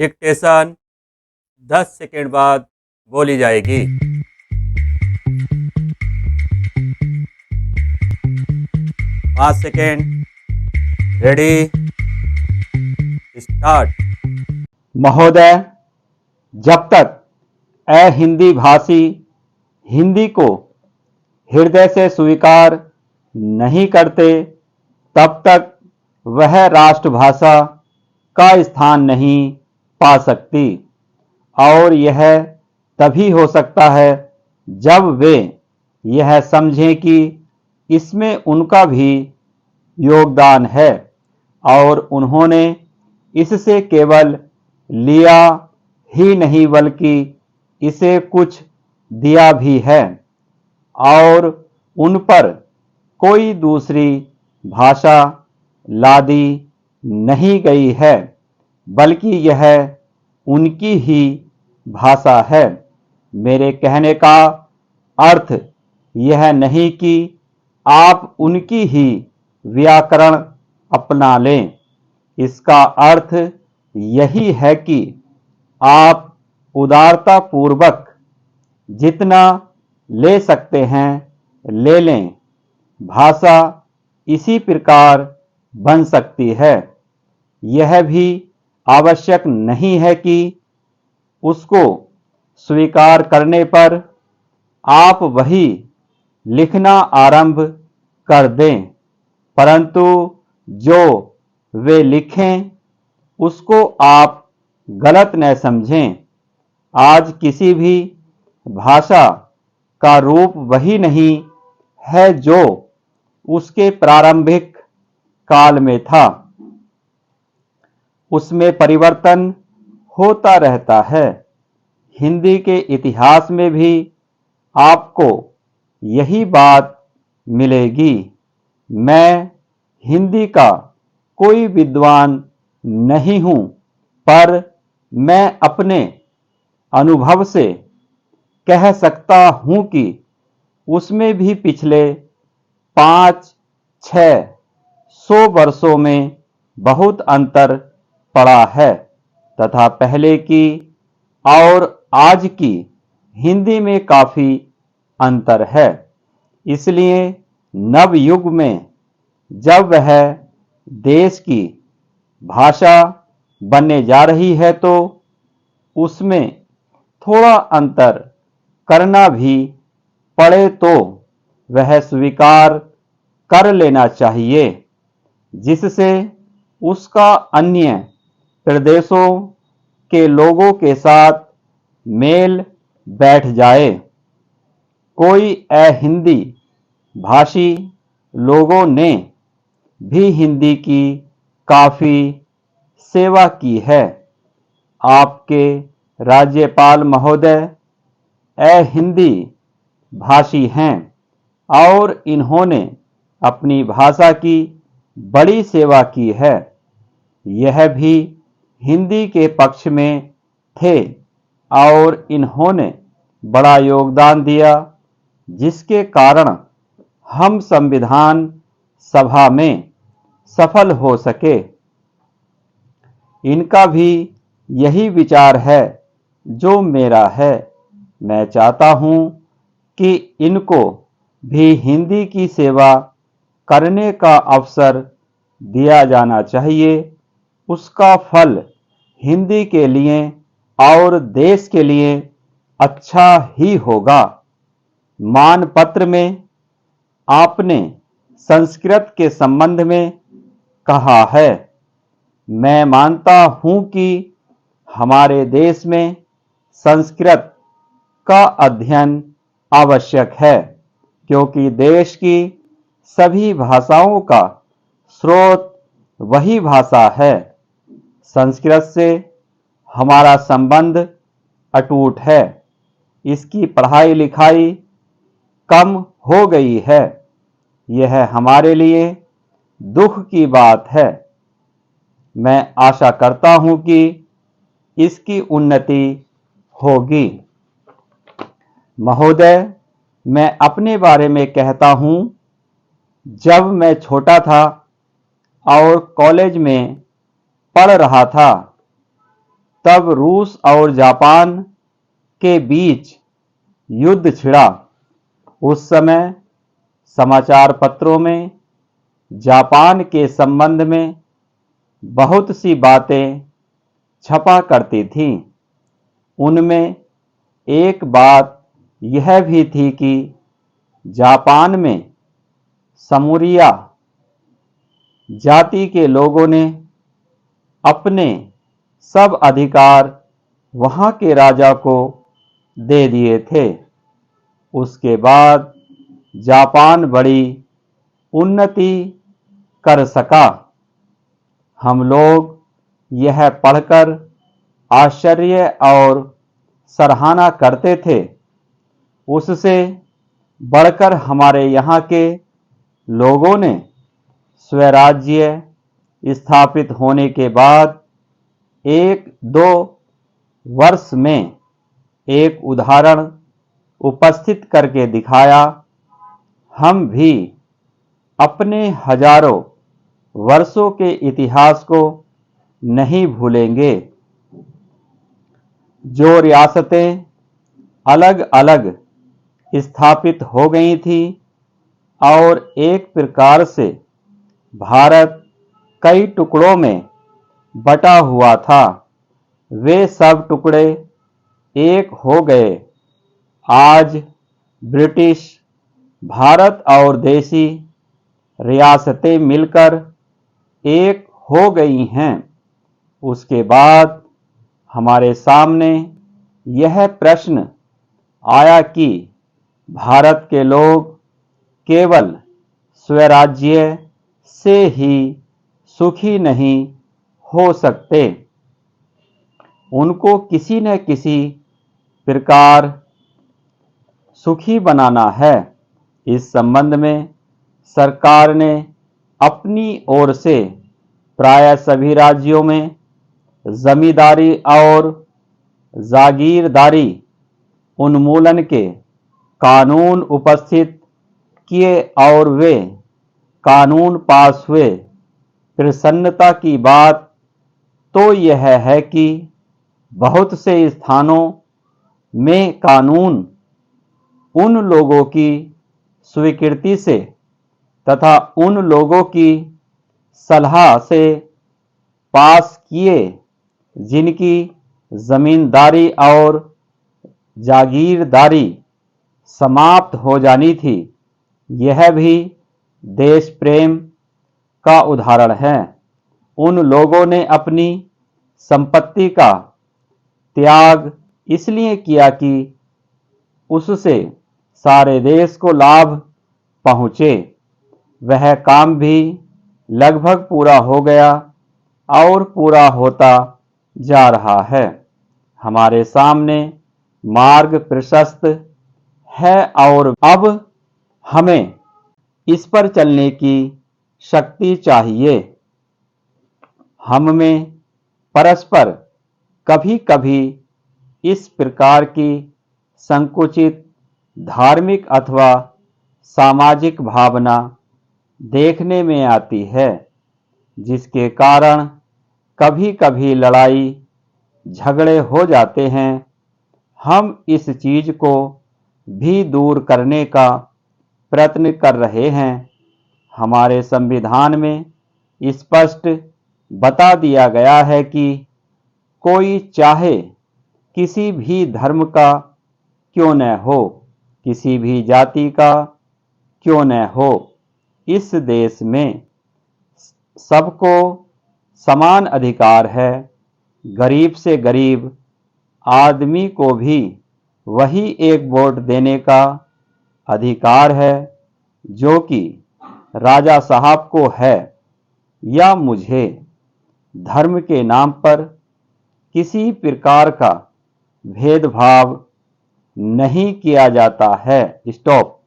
Dictation 10 second बाद बोली जाएगी। 5 सेकेंड। Ready, start. महोदय, जब तक हिंदी भाषी हिंदी को हृदय से स्वीकार नहीं करते, तब तक वह राष्ट्रभाषा का स्थान नहीं पा सकती। और यह तभी हो सकता है जब वे यह समझें कि इसमें उनका भी योगदान है और उन्होंने इससे केवल लिया ही नहीं बल्कि इसे कुछ दिया भी है, और उन पर कोई दूसरी भाषा लादी नहीं गई है, बल्कि यह उनकी ही भाषा है। मेरे कहने का अर्थ यह नहीं कि आप उनकी ही व्याकरण अपना लें। इसका अर्थ यही है कि आप उदारता पूर्वक जितना ले सकते हैं ले लें। भाषा इसी प्रकार बन सकती है। यह भी आवश्यक नहीं है कि उसको स्वीकार करने पर आप वही लिखना आरंभ कर दें, परंतु जो वे लिखें उसको आप गलत न समझें। आज किसी भी भाषा का रूप वही नहीं है जो उसके प्रारंभिक काल में था। उसमें परिवर्तन होता रहता है। हिंदी के इतिहास में भी आपको यही बात मिलेगी। मैं हिंदी का कोई विद्वान नहीं हूं, पर मैं अपने अनुभव से कह सकता हूं कि उसमें भी पिछले 500-600 वर्षों में बहुत अंतर पड़ा है तथा पहले की और आज की हिंदी में काफी अंतर है। इसलिए नव युग में जब वह देश की भाषा बनने जा रही है तो उसमें थोड़ा अंतर करना भी पड़े तो वह स्वीकार कर लेना चाहिए, जिससे उसका अन्य प्रदेशों के लोगों के साथ मेल बैठ जाए। कोई हिंदी भाषी लोगों ने भी हिंदी की काफी सेवा की है। आपके राज्यपाल महोदय हिंदी भाषी हैं और इन्होंने अपनी भाषा की बड़ी सेवा की है। यह भी हिंदी के पक्ष में थे और इन्होंने बड़ा योगदान दिया, जिसके कारण हम संविधान सभा में सफल हो सके। इनका भी यही विचार है जो मेरा है। मैं चाहता हूं कि इनको भी हिंदी की सेवा करने का अवसर दिया जाना चाहिए। उसका फल हिंदी के लिए और देश के लिए अच्छा ही होगा। मानपत्र में आपने संस्कृत के संबंध में कहा है। मैं मानता हूं कि हमारे देश में संस्कृत का अध्ययन आवश्यक है, क्योंकि देश की सभी भाषाओं का स्रोत वही भाषा है। संस्कृत से हमारा संबंध अटूट है। इसकी पढ़ाई लिखाई कम हो गई है। यह हमारे लिए दुख की बात है। मैं आशा करता हूं कि इसकी उन्नति होगी। महोदय, मैं अपने बारे में कहता हूं। जब मैं छोटा था और कॉलेज में पढ़ रहा था, तब रूस और जापान के बीच युद्ध छिड़ा। उस समय समाचार पत्रों में जापान के संबंध में बहुत सी बातें छपा करती थीं। उनमें एक बात यह भी थी कि जापान में समूरिया जाति के लोगों ने अपने सब अधिकार वहां के राजा को दे दिए थे। उसके बाद जापान बड़ी उन्नति कर सका। हम लोग यह पढ़कर आश्चर्य और सराहना करते थे। उससे बढ़कर हमारे यहाँ के लोगों ने स्वराज्य स्थापित होने के बाद 1-2 वर्ष में एक उदाहरण उपस्थित करके दिखाया। हम भी अपने हजारों वर्षों के इतिहास को नहीं भूलेंगे। जो रियासतें अलग अलग स्थापित हो गई थी और एक प्रकार से भारत कई टुकड़ों में बटा हुआ था, वे सब टुकड़े एक हो गए। आज ब्रिटिश भारत और देसी रियासतें मिलकर एक हो गई हैं। उसके बाद हमारे सामने यह प्रश्न आया कि भारत के लोग केवल स्वराज्य से ही सुखी नहीं हो सकते, उनको किसी न किसी प्रकार सुखी बनाना है। इस संबंध में सरकार ने अपनी ओर से प्राय सभी राज्यों में जमींदारी और जागीरदारी उन्मूलन के कानून उपस्थित किए और वे कानून पास हुए। प्रसन्नता की बात तो यह है कि बहुत से स्थानों में कानून उन लोगों की स्वीकृति से तथा उन लोगों की सलाह से पास किए जिनकी जमींदारी और जागीरदारी समाप्त हो जानी थी। यह भी देश प्रेम का उदाहरण है। उन लोगों ने अपनी संपत्ति का त्याग इसलिए किया कि उससे सारे देश को लाभ पहुँचे। वह काम भी लगभग पूरा हो गया और पूरा होता जा रहा है। हमारे सामने मार्ग प्रशस्त है और अब हमें इस पर चलने की शक्ति चाहिए। हम में परस्पर कभी कभी इस प्रकार की संकुचित धार्मिक अथवा सामाजिक भावना देखने में आती है, जिसके कारण कभी कभी लड़ाई झगड़े हो जाते हैं। हम इस चीज को भी दूर करने का प्रयत्न कर रहे हैं। हमारे संविधान में स्पष्ट बता दिया गया है कि कोई चाहे किसी भी धर्म का क्यों न हो, किसी भी जाति का क्यों न हो, इस देश में सबको समान अधिकार है। गरीब से गरीब आदमी को भी वही एक वोट देने का अधिकार है जो कि राजा साहब को है या मुझे। धर्म के नाम पर किसी प्रकार का भेदभाव नहीं किया जाता है। स्टॉप।